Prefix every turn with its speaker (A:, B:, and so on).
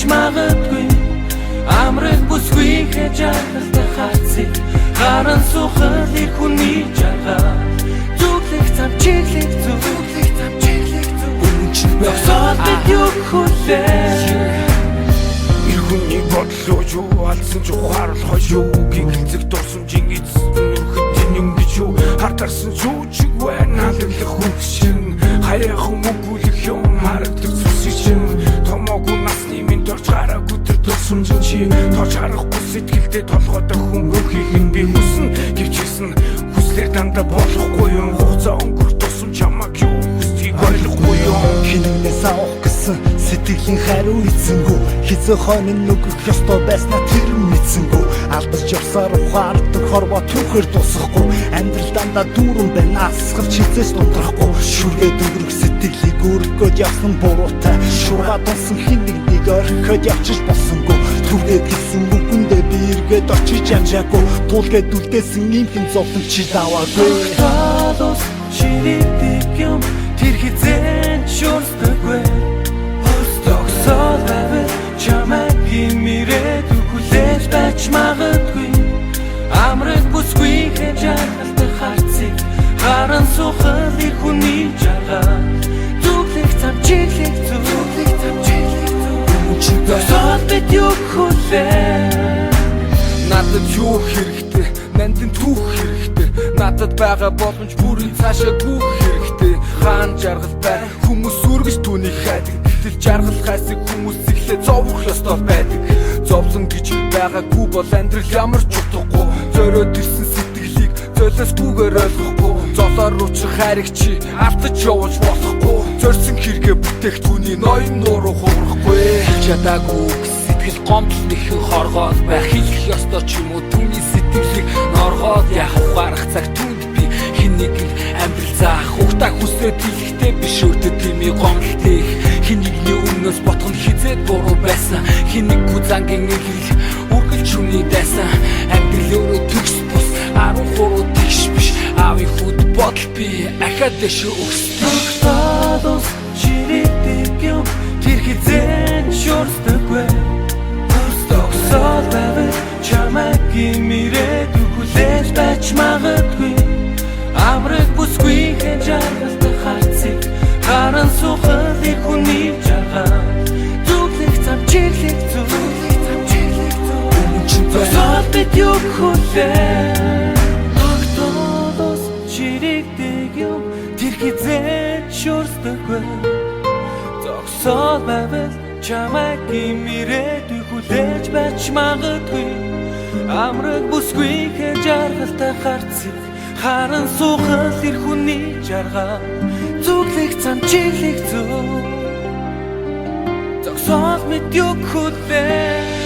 A: байж магадгүй амраг бүсгүй гэж жаргалтай хацыг гаран сухал их хүний жаргал зүглэх зам чиглэх зогсоод бид юу хүлээ
B: ир хүний бодлоо юу алсан ч ухаарл хожуу гинцэг дурсамжийн эзэн хөтөн юм гэж юу хартарсан чүүчиг байна алглах хүчин хаяхан өгүүлэх юм харагдаг зүсчин томоогүй насны минь дорж гараагүй тэр дурсамжин чи тооч харахгүй сэтгэлдээ толгойдоо хөнгөх юм би хүснэ гэвчсэн хүслэр дандаа болохгүй юм хугацаа өнгөрөх тусам чамаг юу хүсдгийг ойлгохгүй юм
C: хинээс авах гэсэн сэтгэлийн хариу эзэнгүү хизээ хоног нүгэх ёстой байснаа тэр мэдсэнгүү алдаж явсаар ухаардаг хорвоо түүхээр дуусахгүй амьдрал дандаа дүүрэн байна асгалж хизээс дундрахгүй шүргээд өнгөрөх сэтгэлийг өргөхөд явсан буруутай шуургаад унсан хин нэг орхиод явчих болсонгүй түгээд гисэн үгэндээ би эргээд очиж амжаагүй туулгээд үлдээсэн юм хин зовлон чи даваагүй
A: Тадос чирийдэг юм тэр хизээч шуурсдаггүй Тогсоод байвал чамайг имирээд хүлээж байж магадгүй амраг бүсгүй гэж жаргалтай харцыг гаран сухал их хүний жаргал зүглэх зам чиглэх Тогсоод бид юу хүлээ
B: надад юу хэрэгтэй нандин түүх хэрэгтэй надад байгаа боломж бүрийн цаашаа гүөх хэрэгтэй хаан жаргалтай хүмүүс үргэж түүнийг хайдаг гэтэл жаргал хайсыг хүмүүс ихлэ зовох ёстой байдаг зовлон гэж байгаагүй бол амьдрал ямар ч утгагүй зориод ирсэн сэтгэлийг золиосгүйгээр ойлгохгүй золоор уучрах хайрыг чи алдаж явуулж болохгүй зорьсон хэрэгэ бүтээх түүний ноён нуруу хуурахгүй чадаагүй сэтгэл гомдол нэхэн хоргоод байх хэлэх ёстой ч юм уу түүний сэтгэлийг норгоод яах гарах цаг түнд би хэн нэгэн амьдрал заах ухтаа хүсээд хэлэхдээ биш өөртөө тиймээ гомдолтой хэн нэгний өмнөөс ботхон хизээд буруу байсан хэн нэггүй зангийн ирэл үргэлж хүний дайсан амьдрал өөрөө төгс бус 13 тэгш биш аавын хүүд бодол би ахаад дэш өгсөн
A: Тадос чирийдэг юм тэр хизээч шуурсдаггүй Тогсоод байвал чамайг имирээд хүлээж байж магадгүй амраг бүсгүй гэж жаргалтай харцыг гаран сухал их хүний жаргал зүглэх зам чиглэх Тогсоод бид юу хүлээ Тадос чирийдэг юм тэр хизээч шуурсдаггүй Тогсоод байвал чамайг имирээд хүлээж байж магадгүй амраг бүсгүй гэж жаргалтай харцыг харан сухал их хүний жаргал зүглэх зам чиглэх Тогсоод бид юу хүлээ